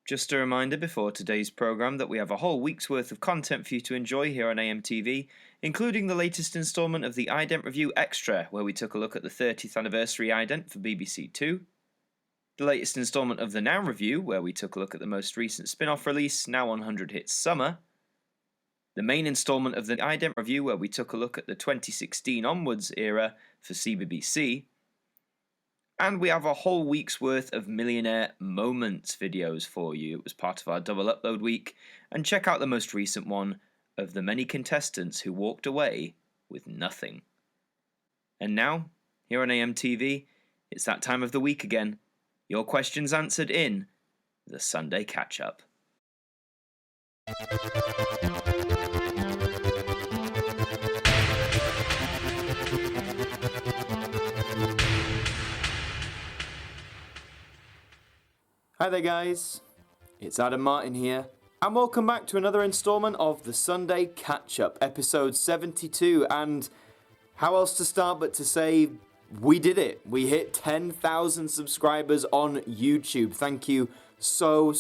Just a reminder before today's programme that we have a whole week's worth of content for you to enjoy here on AMTV, including the latest instalment of the Ident Review Extra, where we took a look at the 30th anniversary Ident for BBC Two, the latest instalment of the Now Review, where we took a look at the most recent spin-off release, Now 100 Hits Summer, the main instalment of the Ident Review, where we took a look at the 2016 onwards era for CBBC, and we have a whole week's worth of Millionaire Moments videos for you. It was part of our double upload week, and check out the most recent one of the many contestants who walked away with nothing. And now, here on AMTV, it's that time of the week again. Your questions answered in the Sunday Catch-Up. Hi there guys, it's Martyn here, and welcome back to another instalment of the Sunday Catch-Up, episode 72, and how else to start but to say, we did it. We hit 10,000 subscribers on YouTube. Thank you so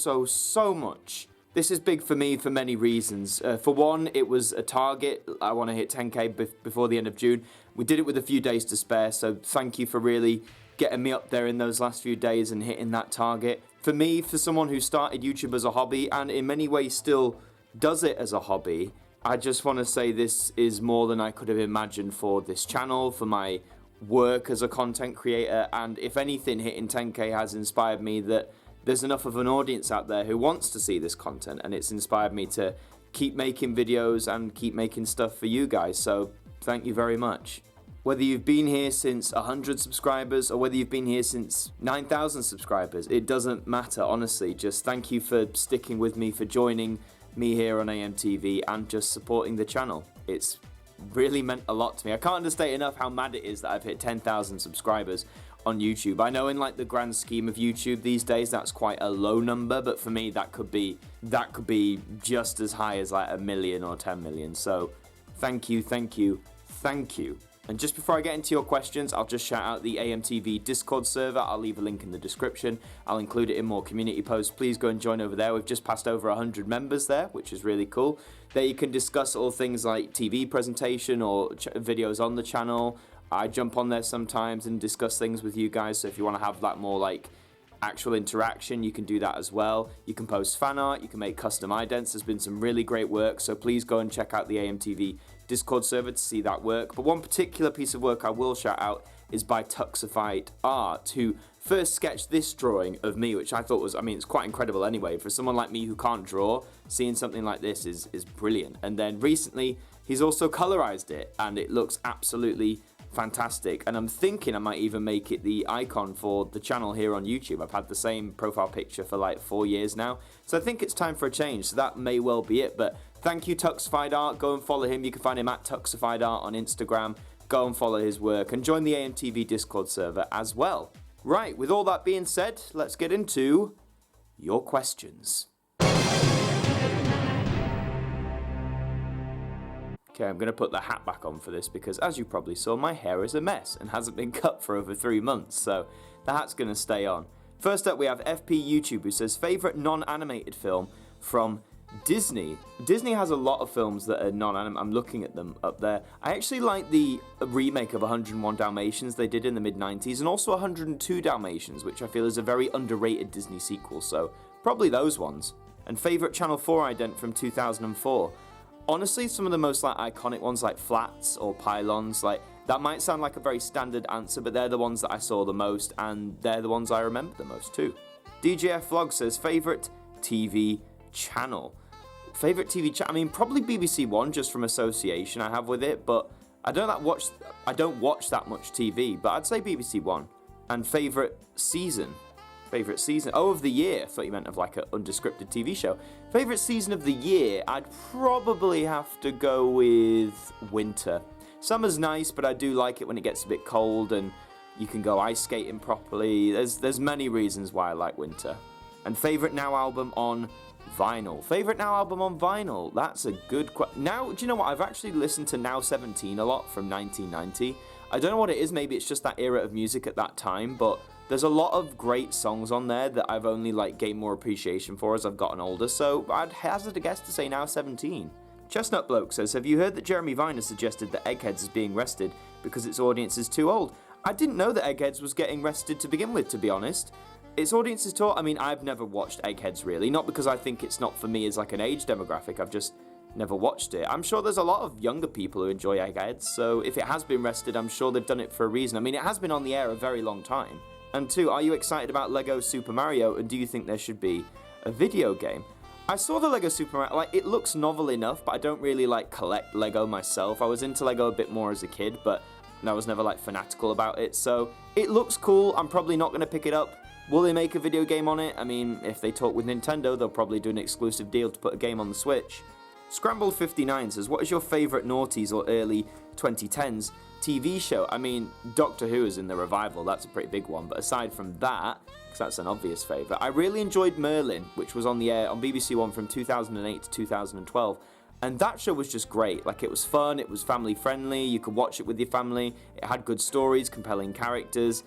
much. This is big for me for many reasons. For one, it was a target. I want to hit 10k before the end of June. We did it with a few days to spare, so thank you for really getting me up there in those last few days and hitting that target. For me, for someone who started YouTube as a hobby and in many ways still does it as a hobby, I just want to say this is more than I could have imagined for this channel, for my work as a content creator, and if anything, hitting 10k has inspired me that there's enough of an audience out there who wants to see this content, and it's inspired me to keep making videos and keep making stuff for you guys, so thank you very much. Whether you've been here since 100 subscribers or whether you've been here since 9,000 subscribers, it doesn't matter, honestly. Just thank you for sticking with me, for joining me here on AMTV and just supporting the channel. It's really meant a lot to me. I can't understate enough how mad it is that I've hit 10,000 subscribers on YouTube. I know in like the grand scheme of YouTube these days that's quite a low number, but for me that could be just as high as like 1 million or 10 million. So thank you. And just before I get into your questions, I'll just shout out the AMTV Discord server. I'll leave a link in the description. I'll include it in more community posts. Please go and join over there. We've just passed over 100 members there, which is really cool. There you can discuss all things like TV presentation or videos on the channel. I jump on there sometimes and discuss things with you guys. So if you want to have that more like actual interaction, you can do that as well. You can post fan art. You can make custom idents. There's been some really great work. So please go and check out the AMTV Discord server to see that work. But one particular piece of work I will shout out is by Tuxified Art, who first sketched this drawing of me, which I thought was, it's quite incredible anyway. For someone like me who can't draw, seeing something like this is brilliant. And then recently, he's also colorized it, and it looks absolutely fantastic. And I'm thinking I might even make it the icon for the channel here on YouTube. I've had the same profile picture for like 4 years now, so I think it's time for a change. So that may well be it, but thank you, Tuxified Art. Go and follow him. You can find him at Tuxified Art on Instagram. Go and follow his work and join the AMTV Discord server as well. Right, with all that being said, let's get into your questions. Okay, I'm going to put the hat back on for this because, as you probably saw, my hair is a mess and hasn't been cut for over 3 months, so the hat's going to stay on. First up, we have FP YouTube, who says, favourite non-animated film from Disney. Disney has a lot of films that are non-anime. I'm looking at them up there. I actually like the remake of 101 Dalmatians they did in the mid-90s, and also 102 Dalmatians, which I feel is a very underrated Disney sequel, so probably those ones. And favourite Channel 4 ident from 2004. Honestly, some of the most like iconic ones like Flats or Pylons, like that might sound like a very standard answer, but they're the ones that I saw the most, and they're the ones I remember the most too. DJF Vlog says, favourite TV channel. Favourite TV channel? Probably BBC One, just from association I have with it, but I don't watch that much TV, but I'd say BBC One. And favourite season? Oh, of the year. I thought you meant of like an undescripted TV show. Favourite season of the year? I'd probably have to go with winter. Summer's nice, but I do like it when it gets a bit cold and you can go ice skating properly. There's many reasons why I like winter. And favourite Now album on vinyl. Favourite Now album on vinyl? That's a good question. Now, do you know what? I've actually listened to Now 17 a lot from 1990. I don't know what it is. Maybe it's just that era of music at that time, but There's a lot of great songs on there that I've only like gained more appreciation for as I've gotten older, so I'd hazard a guess to say now 17. Chestnut Bloke says, have you heard that Jeremy Viner suggested that Eggheads is being rested because its audience is too old? I didn't know that Eggheads was getting rested to begin with, to be honest. Its audience is too... I mean, I've never watched Eggheads, really. Not because I think it's not for me as like an age demographic. I've just never watched it. I'm sure there's a lot of younger people who enjoy Eggheads, so if it has been rested, I'm sure they've done it for a reason. I mean, it has been on the air a very long time. And 2, are you excited about Lego Super Mario, and do you think there should be a video game? I saw the Lego Super Mario, like, it looks novel enough, but I don't really, like, collect Lego myself. I was into Lego a bit more as a kid, but I was never, like, fanatical about it, so it looks cool. I'm probably not going to pick it up. Will they make a video game on it? I mean, if they talk with Nintendo, they'll probably do an exclusive deal to put a game on the Switch. Scrambled59 says, what is your favourite noughties or early 2010s TV show? I mean, Doctor Who is in the revival, that's a pretty big one, but aside from that, because that's an obvious favourite, I really enjoyed Merlin, which was on the air on BBC One from 2008 to 2012, and that show was just great. Like, it was fun, it was family friendly, you could watch it with your family, it had good stories, compelling characters.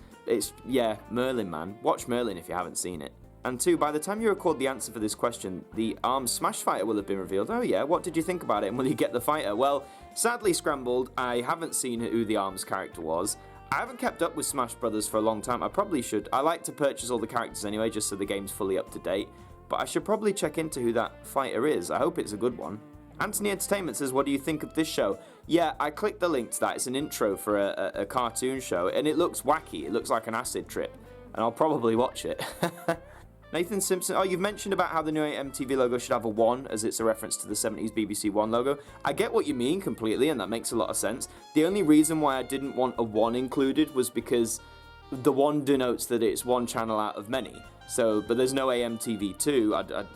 Yeah, Merlin, man. Watch Merlin if you haven't seen it. And 2, by the time you record the answer for this question, the ARMS Smash fighter will have been revealed. Oh yeah, what did you think about it, and will you get the fighter? Well, sadly, Scrambled, I haven't seen who the ARMS character was. I haven't kept up with Smash Brothers for a long time. I probably should. I like to purchase all the characters anyway, just so the game's fully up to date. But I should probably check into who that fighter is. I hope it's a good one. Anthony Entertainment says, what do you think of this show? Yeah, I clicked the link to that. It's an intro for a cartoon show, and it looks wacky. It looks like an acid trip, and I'll probably watch it. Nathan Simpson, oh, you've mentioned about how the new AMTV logo should have a 1, as it's a reference to the 70s BBC One logo. I get what you mean completely, and that makes a lot of sense. The only reason why I didn't want a 1 included was because the 1 denotes that it's one channel out of many. So, but there's no AMTV 2.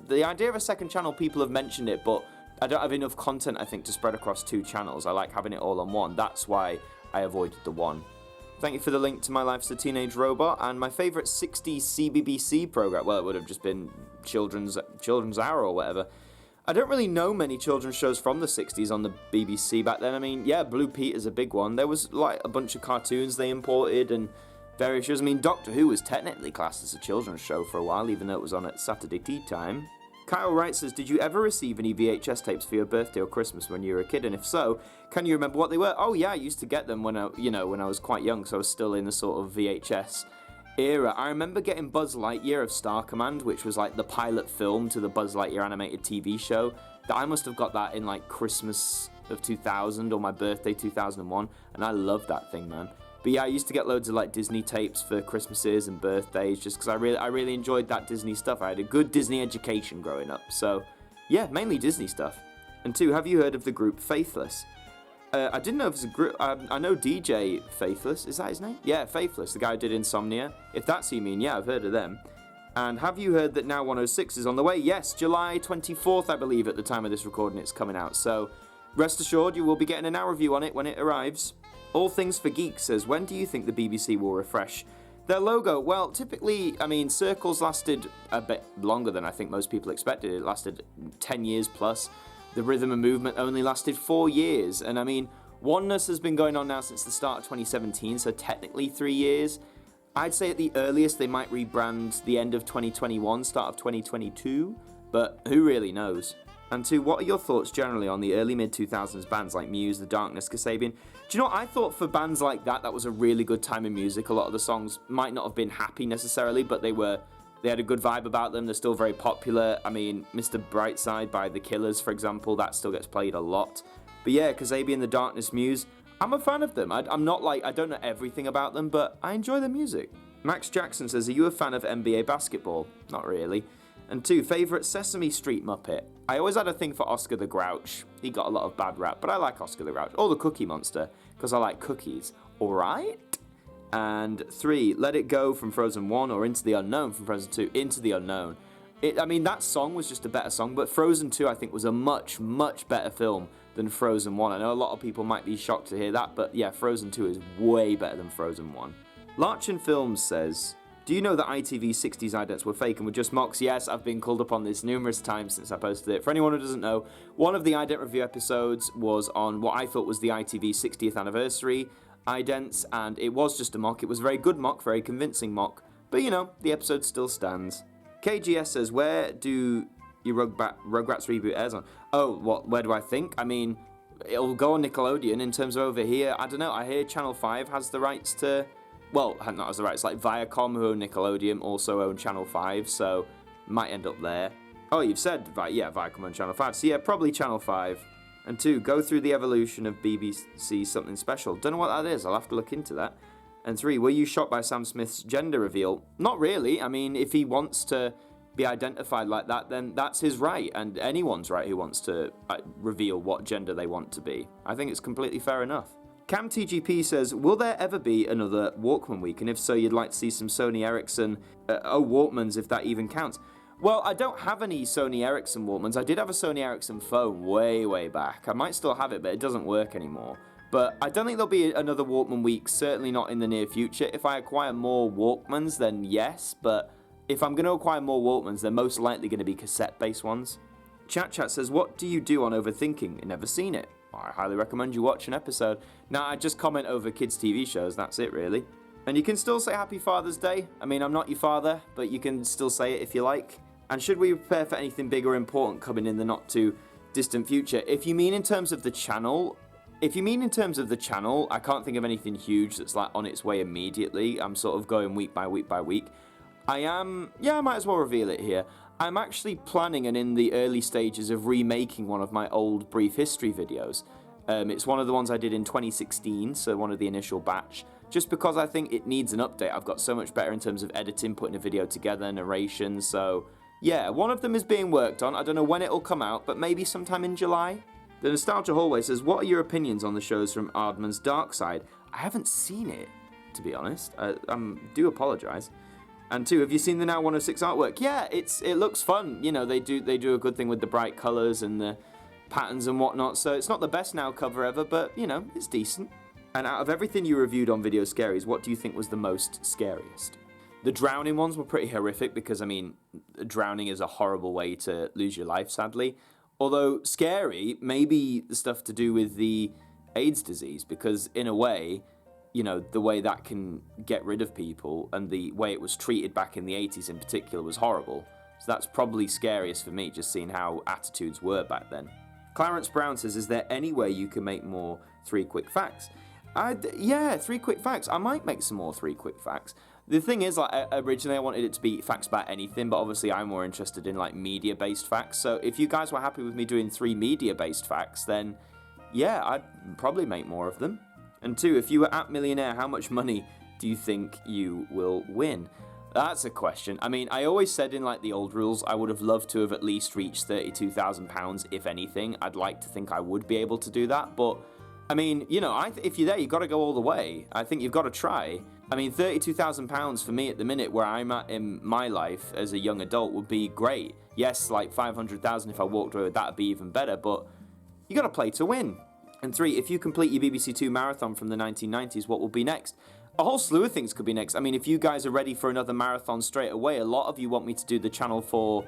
The idea of a second channel, people have mentioned it, but I don't have enough content, I think, to spread across 2 channels. I like having it all on 1. That's why I avoided the 1. Thank you for the link to My Life's a Teenage Robot, and my favourite 60s CBBC programme, well, it would have just been Children's Hour or whatever. I don't really know many children's shows from the 60s on the BBC back then. I mean, yeah, Blue Peter's a big one. There was, like, a bunch of cartoons they imported and various shows. I mean, Doctor Who was technically classed as a children's show for a while, even though it was on at Saturday tea time. Kyle Wright says, did you ever receive any VHS tapes for your birthday or Christmas when you were a kid? And if so, can you remember what they were? Oh yeah, I used to get them when I was quite young, so I was still in the sort of VHS era. I remember getting Buzz Lightyear of Star Command, which was like the pilot film to the Buzz Lightyear animated TV show. That I must have got that in like Christmas of 2000 or my birthday 2001, and I loved that thing, man. But yeah, I used to get loads of like Disney tapes for Christmases and birthdays just because I really enjoyed that Disney stuff. I had a good Disney education growing up. So yeah, mainly Disney stuff. And 2, have you heard of the group Faithless? I didn't know if it's a group. I know DJ Faithless. Is that his name? Yeah, Faithless, the guy who did Insomnia. If that's who you mean, yeah, I've heard of them. And have you heard that Now 106 is on the way? Yes, July 24th, I believe, at the time of this recording it's coming out. So rest assured, you will be getting an hour review on it when it arrives. All Things for Geeks says, when do you think the BBC will refresh their logo? Well, typically, I mean, Circles lasted a bit longer than I think most people expected. It lasted 10 years plus. The Rhythm and Movement only lasted 4 years. And I mean, Oneness has been going on now since the start of 2017, so technically 3 years. I'd say at the earliest they might rebrand the end of 2021, start of 2022, but who really knows? And 2, what are your thoughts generally on the early mid-2000s bands like Muse, The Darkness, Kasabian? Do you know what, I thought for bands like that was a really good time in music. A lot of the songs might not have been happy necessarily, but they had a good vibe about them. They're still very popular. I mean, Mr. Brightside by The Killers, for example, that still gets played a lot. But yeah, Kasabian, The Darkness, Muse, I'm a fan of them. I'm not like, I don't know everything about them, but I enjoy their music. Max Jackson says, are you a fan of NBA basketball? Not really. And 2, favourite Sesame Street Muppet? I always had a thing for Oscar the Grouch. He got a lot of bad rap, but I like Oscar the Grouch. Or the Cookie Monster, because I like cookies. Alright? And 3, Let It Go from Frozen 1 or Into the Unknown from Frozen 2. Into the Unknown. I mean, that song was just a better song, but Frozen 2 I think was a much, much better film than Frozen 1. I know a lot of people might be shocked to hear that, but yeah, Frozen 2 is way better than Frozen 1. Larchin Films says, do you know that ITV 60s idents were fake and were just mocks? Yes, I've been called upon this numerous times since I posted it. For anyone who doesn't know, one of the ident review episodes was on what I thought was the ITV 60th anniversary. idents, and it was just a mock. It was a very good mock, very convincing mock, but you know, the episode still stands. KGS says, where do your Rugrats reboot airs on? Oh, where do I think? I mean, it'll go on Nickelodeon. In terms of over here, I don't know, I hear Channel 5 has the rights to, well, not has the rights, like Viacom, who own Nickelodeon, also own Channel 5, so might end up there. Oh, you've said, yeah, Viacom own Channel 5, so yeah, probably Channel 5. And 2, go through the evolution of BBC Something Special. Don't know what that is, I'll have to look into that. And 3, were you shocked by Sam Smith's gender reveal? Not really. I mean, if he wants to be identified like that, then that's his right, and anyone's right who wants to reveal what gender they want to be. I think it's completely fair enough. CamTGP says, will there ever be another Walkman week? And if so, you'd like to see some Sony Ericsson, Walkmans, if that even counts. Well, I don't have any Sony Ericsson Walkmans. I did have a Sony Ericsson phone way back. I might still have it, but it doesn't work anymore. But I don't think there'll be another Walkman week, certainly not in the near future. If I acquire more Walkmans, then yes, but if I'm going to acquire more Walkmans, they're most likely going to be cassette-based ones. Chat says, what do you do on Overthinking? I've never seen it. I highly recommend you watch an episode. Now, I just comment over kids' TV shows, that's it really. And you can still say Happy Father's Day. I mean, I'm not your father, but you can still say it if you like. And should we prepare for anything big or important coming in the not too distant future? If you mean in terms of the channel, I can't think of anything huge that's like on its way immediately. I'm sort of going week by week. I might as well reveal it here. I'm actually planning and in the early stages of remaking one of my old brief history videos. It's one of the ones I did in 2016, so one of the initial batch, just because I think it needs an update. I've got so much better in terms of editing, putting a video together, narration, so yeah, one of them is being worked on. I don't know when it'll come out, but maybe sometime in July. The Nostalgia Hallway says, what are your opinions on the shows from Aardman's Dark Side? I haven't seen it, to be honest. I do apologise. And 2, have you seen the Now 106 artwork? Yeah, it looks fun. You know, they do a good thing with the bright colours and the patterns and whatnot. So it's not the best Now cover ever, but, you know, it's decent. And out of everything you reviewed on Video Scaries, what do you think was the most scariest? The drowning ones were pretty horrific because, I mean, drowning is a horrible way to lose your life, sadly. Although scary, maybe the stuff to do with the AIDS disease, because in a way, you know, the way that can get rid of people and the way it was treated back in the 80s in particular was horrible. So that's probably scariest for me, just seeing how attitudes were back then. Clarence Brown says, is there any way you can make more 3 quick facts? Yeah, 3 quick facts. I might make some more 3 quick facts. The thing is, like, originally I wanted it to be facts about anything, but obviously I'm more interested in, like, media-based facts. So if you guys were happy with me doing 3 media-based facts, then yeah, I'd probably make more of them. And 2, if you were at Millionaire, how much money do you think you will win? That's a question. I mean, I always said in, like, the old rules, I would have loved to have at least reached £32,000, if anything. I'd like to think I would be able to do that, but I mean, you know, if you're there, you've got to go all the way. I think you've got to try. I mean, £32,000 for me at the minute where I'm at in my life as a young adult would be great. Yes, like 500,000 if I walked away with that would be even better, but you got to play to win. And 3, if you complete your BBC Two marathon from the 1990s, what will be next? A whole slew of things could be next. I mean, if you guys are ready for another marathon straight away, a lot of you want me to do the Channel 4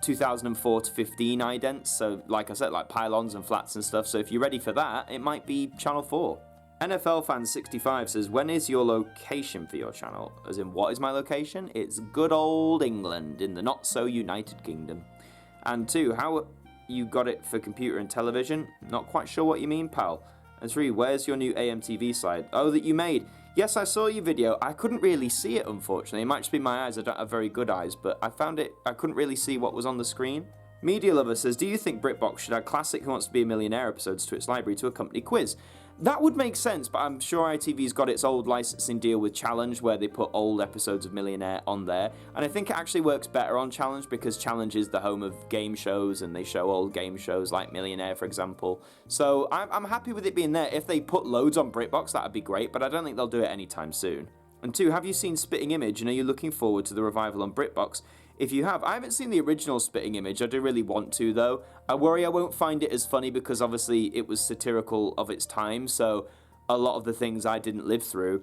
2004 to 15 idents, so like I said, like pylons and flats and stuff, so if you're ready for that, it might be Channel 4. NFL Fan 65 says, when is your location for your channel? As in, what is my location? It's good old England in the not-so-United Kingdom. And 2, how you got it for computer and television? Not quite sure what you mean, pal. And 3, where's your new AMTV slide? Oh, that you made. Yes, I saw your video. I couldn't really see it, unfortunately. It might just be my eyes. I don't have very good eyes, but I couldn't really see what was on the screen. Media Lover says, do you think BritBox should add classic Who Wants to Be a Millionaire episodes to its library to accompany quiz? That would make sense, but I'm sure ITV's got its old licensing deal with Challenge where they put old episodes of Millionaire on there. And I think it actually works better on Challenge because Challenge is the home of game shows and they show old game shows like Millionaire, for example. So I'm happy with it being there. If they put loads on BritBox, that'd be great, but I don't think they'll do it anytime soon. And 2, have you seen Spitting Image and are you looking forward to the revival on BritBox? If you have, I haven't seen the original Spitting Image. I do really want to, though. I worry I won't find it as funny because obviously it was satirical of its time, so a lot of the things I didn't live through.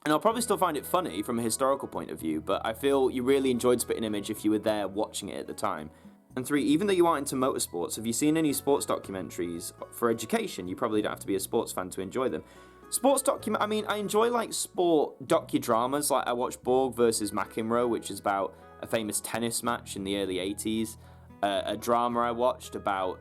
And I'll probably still find it funny from a historical point of view, but I feel you really enjoyed Spitting Image if you were there watching it at the time. And 3, even though you aren't into motorsports, have you seen any sports documentaries for education? You probably don't have to be a sports fan to enjoy them. Sports document. I mean, I enjoy like sport docudramas. Like I watched Borg versus McEnroe, which is about a famous tennis match in the early 80s. A drama I watched about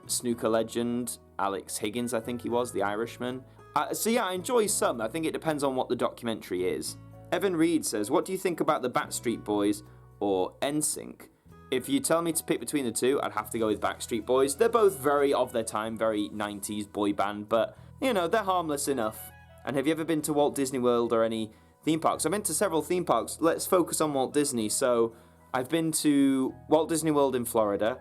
snooker legend Alex Higgins, I think he was, the Irishman. So yeah, I enjoy some. I think it depends on what the documentary is. Evan Reed says, what do you think about the Backstreet Boys or NSYNC? If you tell me to pick between the two, I'd have to go with Backstreet Boys. They're both very of their time, very 90s boy band, but, you know, they're harmless enough. And have you ever been to Walt Disney World or any theme parks? I've been to several theme parks. Let's focus on Walt Disney. So I've been to Walt Disney World in Florida,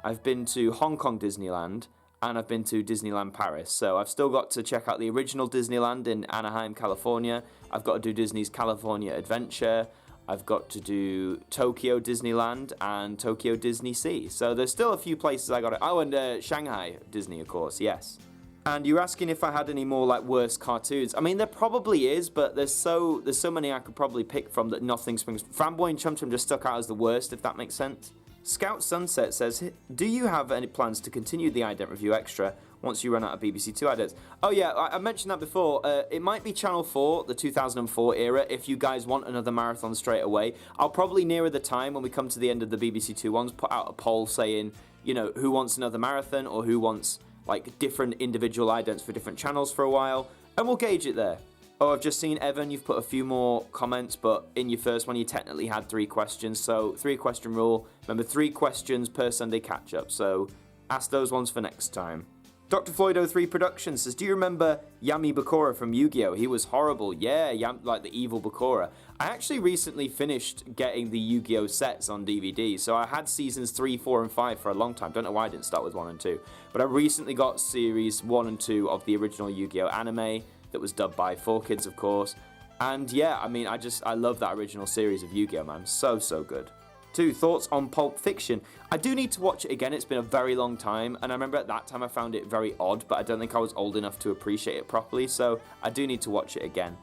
I've been to Hong Kong Disneyland, and I've been to Disneyland Paris. So I've still got to check out the original Disneyland in Anaheim, California. I've got to do Disney's California Adventure. I've got to do Tokyo Disneyland and Tokyo Disney Sea. So there's still a few places I got to... Oh, and Shanghai Disney, of course, yes. And you're asking if I had any more, like, worst cartoons. I mean, there probably is, but there's so many I could probably pick from that nothing springs... Fanboy and Chum Chum just stuck out as the worst, if that makes sense. Scout Sunset says, do you have any plans to continue the ident review extra once you run out of BBC Two idents? Oh yeah, I mentioned that before. It might be Channel 4, the 2004 era, if you guys want another marathon straight away. I'll probably, nearer the time, when we come to the end of the BBC Two ones, put out a poll saying, you know, who wants another marathon, or who wants, like, different individual idents for different channels for a while, and we'll gauge it there. Oh, I've just seen, Evan, you've put a few more comments, but in your first one you technically had 3 questions, so 3-question rule. Remember, 3 questions per Sunday catch-up, so ask those ones for next time. Dr. Floyd03 Productions says, do you remember Yami Bakura from Yu-Gi-Oh? He was horrible. Yeah, like the evil Bakura. I actually recently finished getting the Yu-Gi-Oh sets on DVD, so I had seasons 3, 4, and 5 for a long time. Don't know why I didn't start with 1 and 2. But I recently got series 1 and 2 of the original Yu-Gi-Oh anime, that was dubbed by 4Kids, of course. And yeah, I mean, I love that original series of Yu-Gi-Oh, man. So good. 2, thoughts on Pulp Fiction. I do need to watch it again. It's been a very long time, and I remember at that time I found it very odd, but I don't think I was old enough to appreciate it properly, so I do need to watch it again.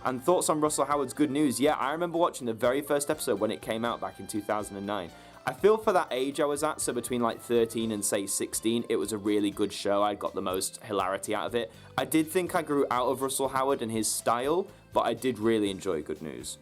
And thoughts on Russell Howard's Good News. Yeah, I remember watching the very first episode when it came out back in 2009. I feel for that age I was at, so between like 13 and say 16, it was a really good show. I got the most hilarity out of it. I did think I grew out of Russell Howard and his style, but I did really enjoy Good News.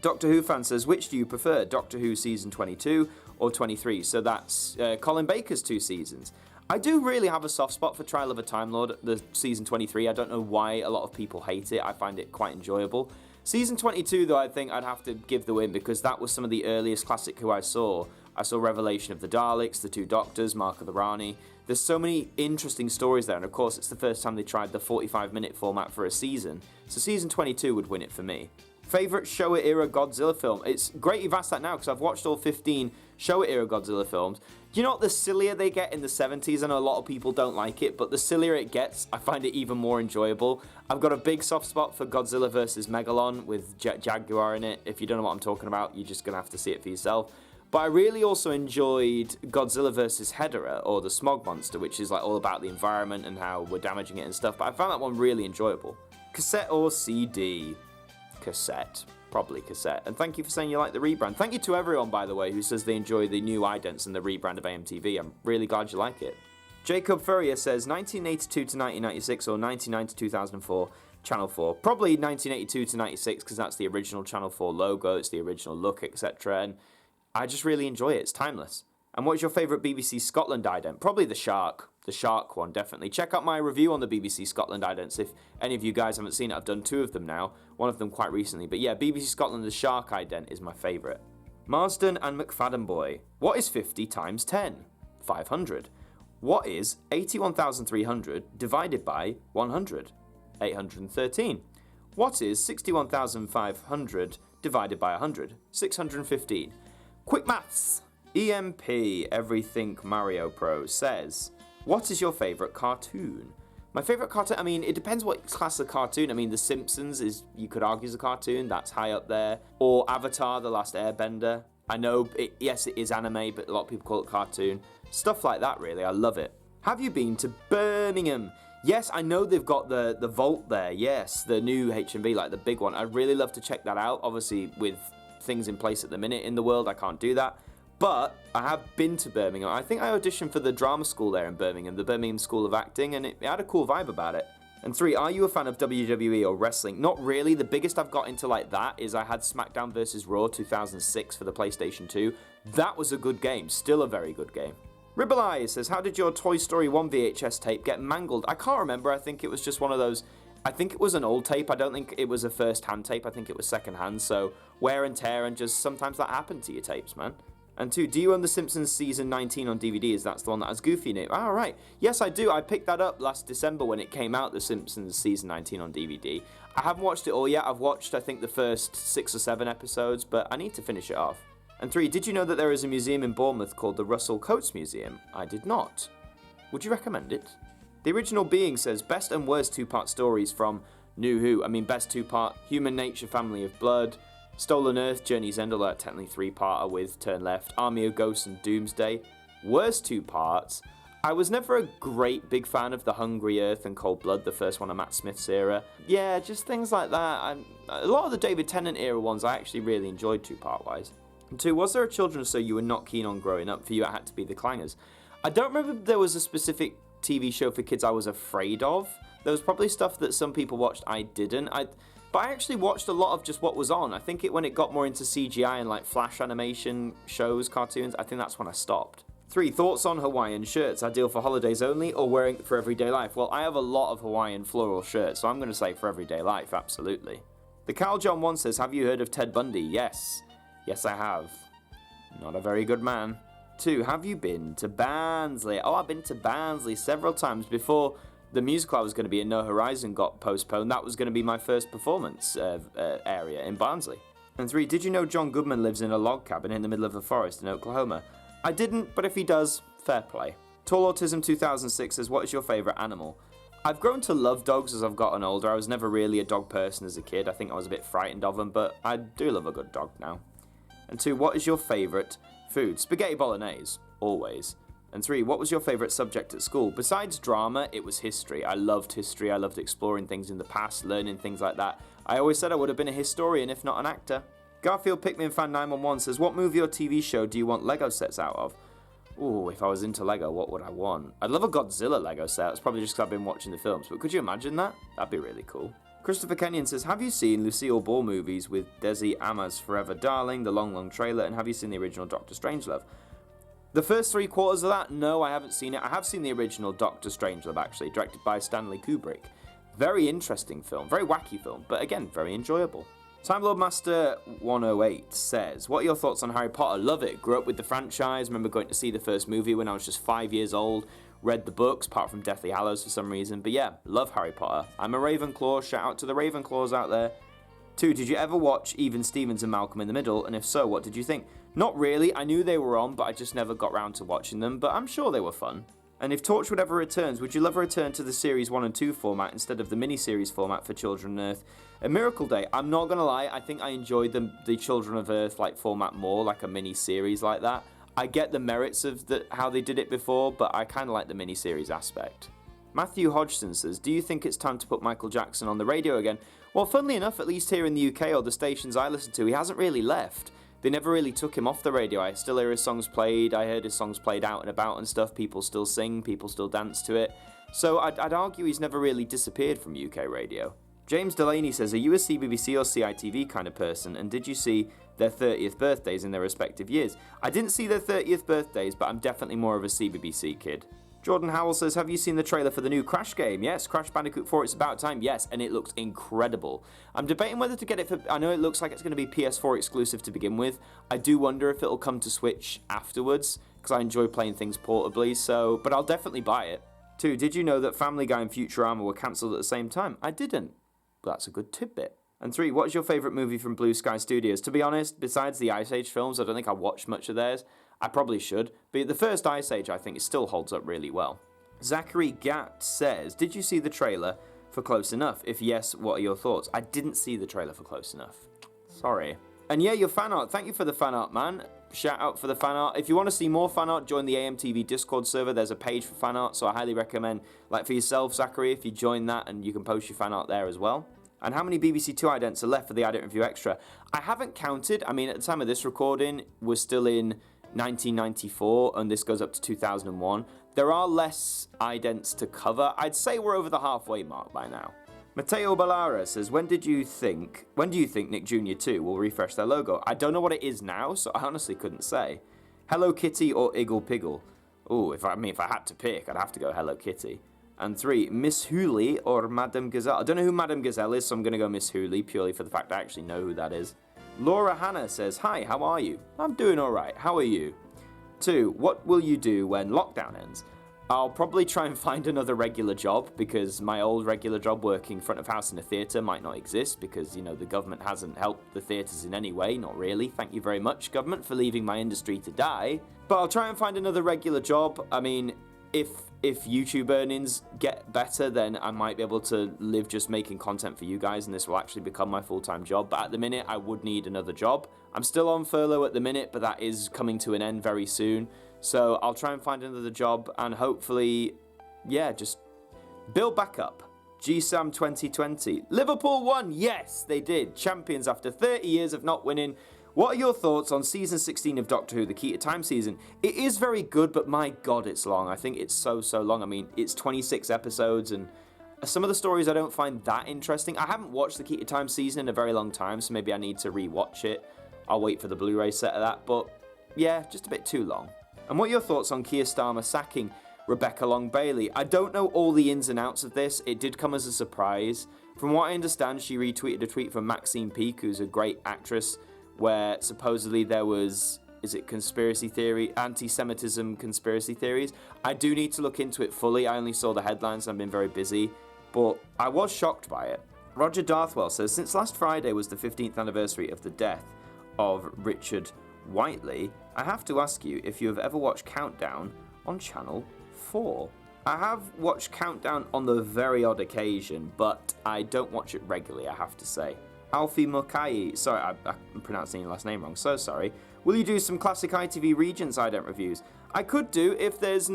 Doctor Who fan says, which do you prefer, Doctor Who season 22 or 23? So that's Colin Baker's 2 seasons. I do really have a soft spot for Trial of a Time Lord, the season 23. I don't know why a lot of people hate it. I find it quite enjoyable. Season 22, though, I think I'd have to give the win because that was some of the earliest classic Who I saw. I saw Revelation of the Daleks, The Two Doctors, Mark of the Rani. There's so many interesting stories there, and of course it's the first time they tried the 45-minute format for a season, so season 22 would win it for me. Favourite Showa-era Godzilla film? It's great you've asked that now, because I've watched all 15 Showa-era Godzilla films. Do you know what, the sillier they get in the 70s, I know a lot of people don't like it, but the sillier it gets, I find it even more enjoyable. I've got a big soft spot for Godzilla vs. Megalon with Jet Jaguar in it. If you don't know what I'm talking about, you're just going to have to see it for yourself. But I really also enjoyed Godzilla vs. Hedorah, or the Smog Monster, which is like all about the environment and how we're damaging it and stuff. But I found that one really enjoyable. Cassette or CD? Cassette. Probably cassette. And thank you for saying you like the rebrand. Thank you to everyone, by the way, who says they enjoy the new idents and the rebrand of AMTV. I'm really glad you like it. Jacob Furrier says 1982 to 1996 or 99 to 2004, Channel 4. Probably 1982 to 96 because that's the original Channel 4 logo, it's the original look, etc. And I just really enjoy it. It's timeless. And what's your favourite BBC Scotland ident? Probably the Shark. The Shark one, definitely. Check out my review on the BBC Scotland idents. If any of you guys haven't seen it, I've done 2 of them now. One of them quite recently. But yeah, BBC Scotland, the Shark ident is my favourite. Marsden and McFadden Boy. What is 50 times 10? 500. What is 81,300 divided by 100? 813. What is 61,500 divided by 100? 615. Quick maths. EMP, Everything Mario Pro, says, what is your favourite cartoon? My favourite cartoon, I mean, it depends what class of cartoon. I mean, The Simpsons is, you could argue, is a cartoon. That's high up there. Or Avatar, The Last Airbender. I know, yes, it is anime, but a lot of people call it cartoon. Stuff like that, really. I love it. Have you been to Birmingham? Yes, I know they've got the vault there. Yes, the new HMV, like the big one. I'd really love to check that out. Obviously, with things in place at the minute in the world, I can't do that. But I have been to Birmingham. I think I auditioned for the drama school there in Birmingham, the Birmingham School of Acting, and it had a cool vibe about it. And 3, are you a fan of WWE or wrestling? Not really. The biggest I've got into like that is I had SmackDown vs. Raw 2006 for the PlayStation 2. That was a good game. Still a very good game. Ribbleye says, how did your Toy Story 1 VHS tape get mangled? I can't remember. I think it was just one of those... I think it was an old tape. I don't think it was a first-hand tape. I think it was second-hand. So wear and tear, and just sometimes that happened to your tapes, man. And 2, do you own The Simpsons Season 19 on DVD? Is that the one that has Goofy in it? Ah, right. Yes, I do. I picked that up last December when it came out, The Simpsons Season 19 on DVD. I haven't watched it all yet. I've watched, I think, the first 6 or 7 episodes, but I need to finish it off. And 3, did you know that there is a museum in Bournemouth called the Russell Coates Museum? I did not. Would you recommend it? The Original Being says, best and worst 2-part stories from New Who. I mean, best 2-part, Human Nature, Family of Blood, Stolen Earth, Journey's End, although technically 3-parter with Turn Left, Army of Ghosts and Doomsday. Worst 2 parts, I was never a great big fan of The Hungry Earth and Cold Blood, the first one of Matt Smith's era. Yeah, just things like that. A lot of the David Tennant era ones I actually really enjoyed 2-part-wise. And 2, was there a children's show you were not keen on growing up? For you, it had to be The Clangers. I don't remember if there was a specific TV show for kids I was afraid of. There was probably stuff that some people watched I didn't. But I actually watched a lot of just what was on. I think when it got more into CGI and like flash animation shows, cartoons, I think that's when I stopped. 3, thoughts on Hawaiian shirts, ideal for holidays only or wearing for everyday life? Well, I have a lot of Hawaiian floral shirts, so I'm going to say for everyday life, absolutely. The Carl John 1 says, have you heard of Ted Bundy? Yes. Yes, I have. Not a very good man. 2, have you been to Barnsley? Oh, I've been to Barnsley several times before the musical I was going to be in, No Horizon, got postponed. That was going to be my first performance area in Barnsley. And 3, did you know John Goodman lives in a log cabin in the middle of the forest in Oklahoma? I didn't, but if he does, fair play. Tall Autism 2006 says, what is your favourite animal? I've grown to love dogs as I've gotten older. I was never really a dog person as a kid. I think I was a bit frightened of them, but I do love a good dog now. And 2, what is your favourite food? Spaghetti bolognese, always. And 3, what was your favourite subject at school? Besides drama, it was history. I loved history. I loved exploring things in the past, learning things like that. I always said I would have been a historian if not an actor. Garfield Pikmin Fan 911 says, what movie or TV show do you want Lego sets out of? Ooh, if I was into Lego, what would I want? I'd love a Godzilla Lego set. It's probably just because I've been watching the films, but could you imagine that? That'd be really cool. Christopher Kenyon says, have you seen Lucille Ball movies with Desi Ama's Forever Darling, the Long Long Trailer, and have you seen the original Doctor Strangelove? The first 3 quarters of that, no, I haven't seen it. I have seen the original Doctor Strangelove, actually, directed by Stanley Kubrick. Very interesting film, very wacky film, but again, very enjoyable. Time Lord Master 108 says, what are your thoughts on Harry Potter? Love it. Grew up with the franchise. Remember going to see the first movie when I was just 5 years old. Read the books, apart from Deathly Hallows for some reason. But yeah, love Harry Potter. I'm a Ravenclaw. Shout out to the Ravenclaws out there. 2, did you ever watch Even Stevens and Malcolm in the Middle? And if so, what did you think? Not really. I knew they were on, but I just never got round to watching them. But I'm sure they were fun. And if Torchwood ever returns, would you love a return to the Series 1 and 2 format instead of the mini-series format for Children of Earth? A Miracle Day, I'm not going to lie, I think I enjoyed the Children of Earth format more, like a mini-series like that. I get the merits of how they did it before, but I kind of like the mini-series aspect. Matthew Hodgson says, do you think it's time to put Michael Jackson on the radio again? Well, funnily enough, at least here in the UK or the stations I listen to, he hasn't really left. They never really took him off the radio. I still hear his songs played. I heard his songs played out and about and stuff. People still sing. People still dance to it. So I'd argue he's never really disappeared from UK radio. James Delaney says, are you a CBBC or CITV kind of person? And did you see their 30th birthdays in their respective years? I didn't see their 30th birthdays, but I'm definitely more of a CBBC kid. Jordan Howell says, have you seen the trailer for the new Crash game? Yes, Crash Bandicoot 4, It's About Time. Yes, and it looks incredible. I'm debating whether to get it for... I know it looks like it's going to be PS4 exclusive to begin with. I do wonder if it'll come to Switch afterwards, because I enjoy playing things portably, but I'll definitely buy it. 2, did you know that Family Guy and Futurama were cancelled at the same time? I didn't. But that's a good tidbit. And 3, what is your favourite movie from Blue Sky Studios? To be honest, besides the Ice Age films, I don't think I watched much of theirs. I probably should, but the first Ice Age, I think, it still holds up really well. Zachary Gatt says, did you see the trailer for Close Enough? If yes, what are your thoughts? I didn't see the trailer for Close Enough. Sorry. And yeah, your fan art. Thank you for the fan art, man. Shout out for the fan art. If you want to see more fan art, join the AMTV Discord server. There's a page for fan art, so I highly recommend, for yourself, Zachary, if you join that, and you can post your fan art there as well. And how many BBC Two idents are left for the Ident Review Extra? I haven't counted. I mean, at the time of this recording, we're still in 1994, and this goes up to 2001. There are less idents to cover. I'd say we're over the halfway mark by now. Matteo Ballara says, when do you think Nick Jr. 2 will refresh their logo? I don't know what it is now, so I honestly couldn't say. Hello Kitty or Iggle Piggle? Ooh, if I had to pick, I'd have to go Hello Kitty. And 3, Miss Hooley or Madame Gazelle? I don't know who Madame Gazelle is, so I'm going to go Miss Hooley, purely for the fact I actually know who that is. Laura Hannah says, hi, how are you? I'm doing alright, how are you? 2, what will you do when lockdown ends? I'll probably try and find another regular job, because my old regular job working front of house in a theatre might not exist, because, you know, the government hasn't helped the theatres in any way. Not really. Thank you very much, government, for leaving my industry to die. But I'll try and find another regular job. I mean, if YouTube earnings get better, then I might be able to live just making content for you guys, and this will actually become my full-time job. But at the minute, I would need another job. I'm still on furlough at the minute, but that is coming to an end very soon. So I'll try and find another job, and hopefully, yeah, just build back up. GSAM 2020. Liverpool won! Yes, they did. Champions after 30 years of not winning. What are your thoughts on Season 16 of Doctor Who, the Key to Time season? It is very good, but my god, it's long. I think it's so long. I mean, it's 26 episodes, and some of the stories I don't find that interesting. I haven't watched the Key to Time season in a very long time, so maybe I need to re-watch it. I'll wait for the Blu-ray set of that, but yeah, just a bit too long. And what are your thoughts on Keir Starmer sacking Rebecca Long-Bailey? I don't know all the ins and outs of this. It did come as a surprise. From what I understand, she retweeted a tweet from Maxine Peake, who's a great actress, where supposedly there was, is it conspiracy theory, anti-Semitism conspiracy theories? I do need to look into it fully. I only saw the headlines, I've been very busy, but I was shocked by it. Roger Darthwell says, since last Friday was the 15th anniversary of the death of Richard Whiteley, I have to ask you if you have ever watched Countdown on Channel 4. I have watched Countdown on the very odd occasion, but I don't watch it regularly, I have to say. Alfie Mukai, sorry, I'm pronouncing your last name wrong, so sorry. Will you do some classic ITV Regents ident reviews? I could do, if there's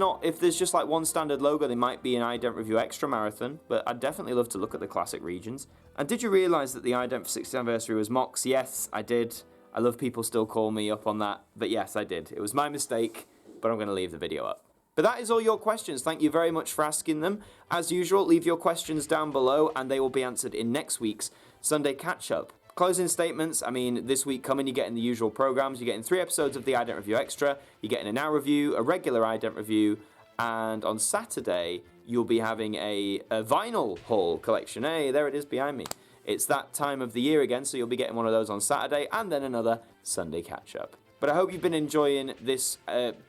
just like one standard logo, there might be an ident review extra marathon, but I'd definitely love to look at the classic Regents. And did you realise that the ident for 60th anniversary was Mox? Yes, I did. I love people still call me up on that, but yes, I did. It was my mistake, but I'm going to leave the video up. But that is all your questions. Thank you very much for asking them. As usual, leave your questions down below, and they will be answered in next week's Sunday Catch-Up. Closing statements, I mean, this week coming, you're getting the usual programs. You're getting 3 episodes of the ident review extra. You're getting a now review, a regular ident review, and on Saturday, you'll be having a vinyl haul collection. Hey, there it is behind me. It's that time of the year again, so you'll be getting one of those on Saturday, and then another Sunday catch-up. But I hope you've been enjoying this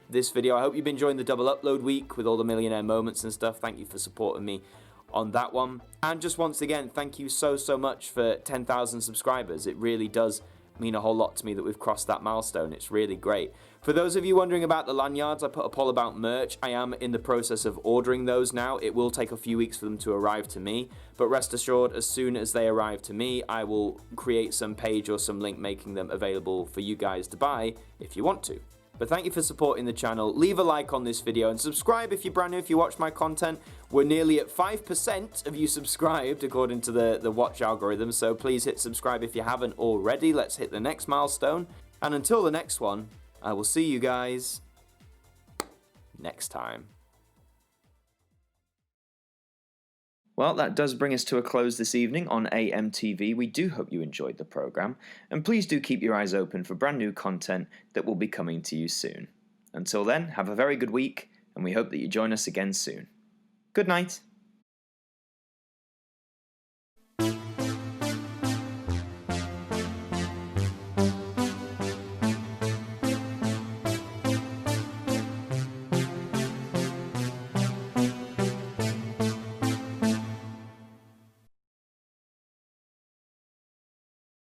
video. I hope you've been enjoying the double upload week with all the millionaire moments and stuff. Thank you for supporting me on that one. And just once again, thank you so much for 10,000 subscribers. It really does mean a whole lot to me that we've crossed that milestone. It's really great. For those of you wondering about the lanyards, I put a poll about merch. I am in the process of ordering those now. It will take a few weeks for them to arrive to me, but rest assured, as soon as they arrive to me, I will create some page or some link making them available for you guys to buy if you want to. But thank you for supporting the channel. Leave a like on this video and subscribe if you're brand new, if you watch my content. We're nearly at 5% of you subscribed according to the watch algorithm, so please hit subscribe if you haven't already. Let's hit the next milestone. And until the next one, I will see you guys next time. Well, that does bring us to a close this evening on AMTV. We do hope you enjoyed the programme, and please do keep your eyes open for brand new content that will be coming to you soon. Until then, have a very good week, and we hope that you join us again soon. Good night.